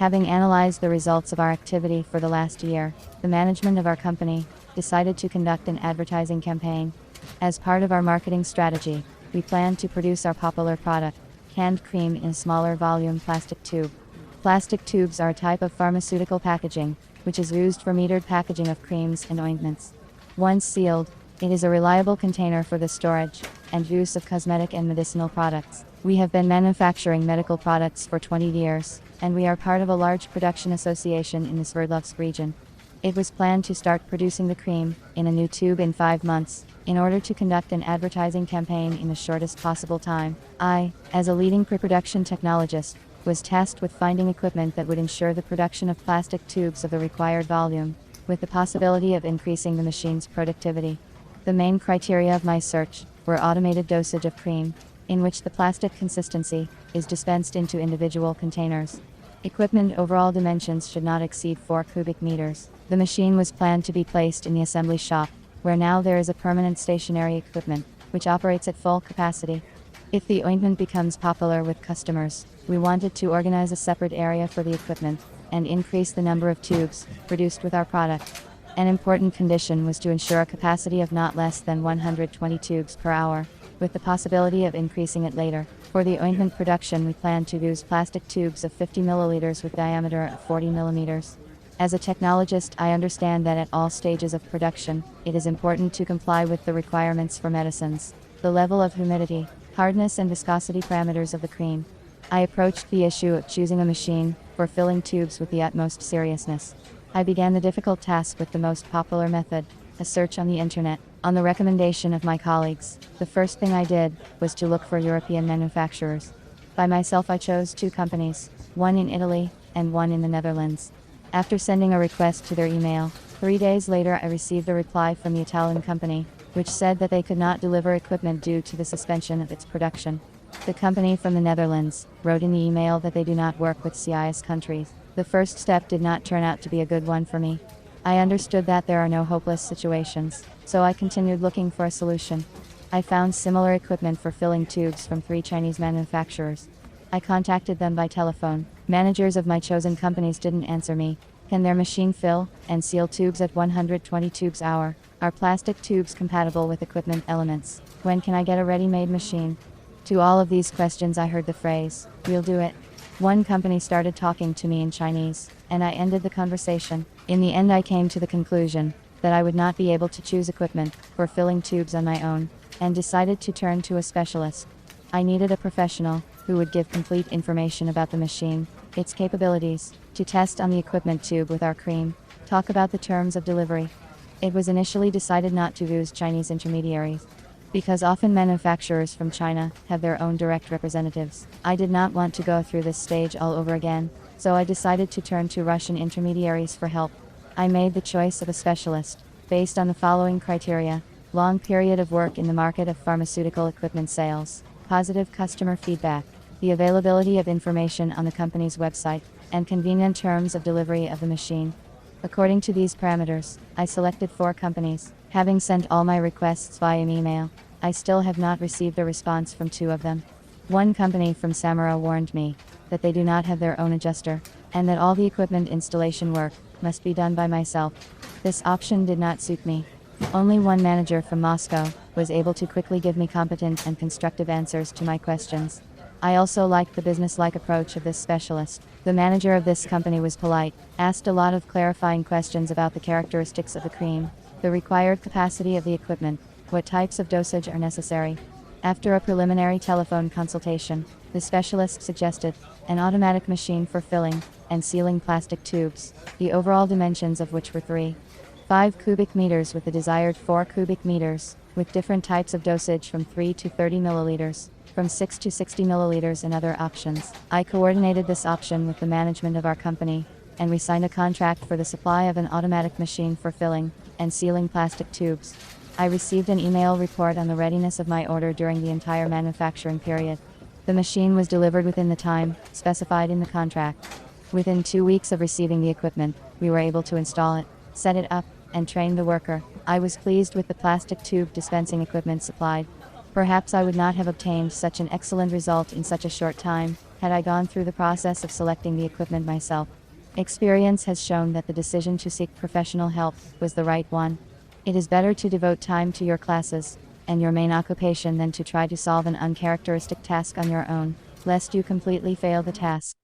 Having analyzed the results of our activity for the last year, the management of our company decided to conduct an advertising campaign. As part of our marketing strategy, we plan to produce our popular product, canned cream, in a smaller volume plastic tube. Plastic tubes are a type of pharmaceutical packaging, which is used for metered packaging of creams and ointments. Once sealed, it is a reliable container for the storage and use of cosmetic and medicinal products. We have been manufacturing medical products for 20 years, and we are part of a large production association in the Sverdlovsk region. It was planned to start producing the cream in a new tube in 5 months, in order to conduct an advertising campaign in the shortest possible time. I, as a leading pre-production technologist, was tasked with finding equipment that would ensure the production of plastic tubes of the required volume, with the possibility of increasing the machine's productivity. The main criteria of my search were automated dosage of cream, in which the plastic consistency is dispensed into individual containers. Equipment overall dimensions should not exceed 4 cubic meters. The machine was planned to be placed in the assembly shop, where now there is a permanent stationary equipment, which operates at full capacity. If the ointment becomes popular with customers, we wanted to organize a separate area for the equipment, and increase the number of tubes produced with our product. An important condition was to ensure a capacity of not less than 120 tubes per hour, with the possibility of increasing it later. For the ointment production, we planned to use plastic tubes of 50 milliliters with diameter of 40 millimeters. As a technologist, I understand that at all stages of production, it is important to comply with the requirements for medicines, the level of humidity, hardness and viscosity parameters of the cream. I approached the issue of choosing a machine for filling tubes with the utmost seriousness. I began the difficult task with the most popular method, a search on the internet. On the recommendation of my colleagues, the first thing I did was to look for European manufacturers. By myself, I chose 2 companies, one in Italy and one in the Netherlands. After sending a request to their email, 3 days later I received a reply from the Italian company, which said that they could not deliver equipment due to the suspension of its production. The company from the Netherlands wrote in the email that they do not work with CIS countries. The first step did not turn out to be a good one for me. I understood that there are no hopeless situations, so I continued looking for a solution. I found similar equipment for filling tubes from 3 Chinese manufacturers. I contacted them by telephone. Managers of my chosen companies didn't answer me. Can their machine fill and seal tubes at 120 tubes hour? Are plastic tubes compatible with equipment elements? When can I get a ready-made machine? To all of these questions I heard the phrase, "We'll do it." One company started talking to me in Chinese, and I ended the conversation. In the end, I came to the conclusion that I would not be able to choose equipment for filling tubes on my own, and decided to turn to a specialist. I needed a professional who would give complete information about the machine, its capabilities, to test on the equipment tube with our cream, talk about the terms of delivery. It was initially decided not to use Chinese intermediaries, because often manufacturers from China have their own direct representatives. I did not want to go through this stage all over again, so I decided to turn to Russian intermediaries for help. I made the choice of a specialist, based on the following criteria: long period of work in the market of pharmaceutical equipment sales, positive customer feedback, the availability of information on the company's website, and convenient terms of delivery of the machine. According to these parameters, I selected 4 companies. Having sent all my requests via email, I still have not received a response from 2 of them. One company from Samara warned me that they do not have their own adjuster, and that all the equipment installation work must be done by myself. This option did not suit me. Only one manager from Moscow was able to quickly give me competent and constructive answers to my questions. I also liked the business-like approach of this specialist. The manager of this company was polite, asked a lot of clarifying questions about the characteristics of the cream, the required capacity of the equipment, what types of dosage are necessary. After a preliminary telephone consultation, the specialist suggested an automatic machine for filling and sealing plastic tubes, the overall dimensions of which were 3.5 cubic meters with the desired 4 cubic meters, with different types of dosage from 3 to 30 milliliters, from 6 to 60 milliliters, and other options. I coordinated this option with the management of our company, and we signed a contract for the supply of an automatic machine for filling and sealing plastic tubes. I received an email report on the readiness of my order during the entire manufacturing period. The machine was delivered within the time specified in the contract. Within 2 weeks of receiving the equipment, we were able to install it, set it up, and train the worker. I was pleased with the plastic tube dispensing equipment supplied. Perhaps I would not have obtained such an excellent result in such a short time had I gone through the process of selecting the equipment myself. Experience has shown that the decision to seek professional help was the right one. It is better to devote time to your classes and your main occupation than to try to solve an uncharacteristic task on your own, lest you completely fail the task.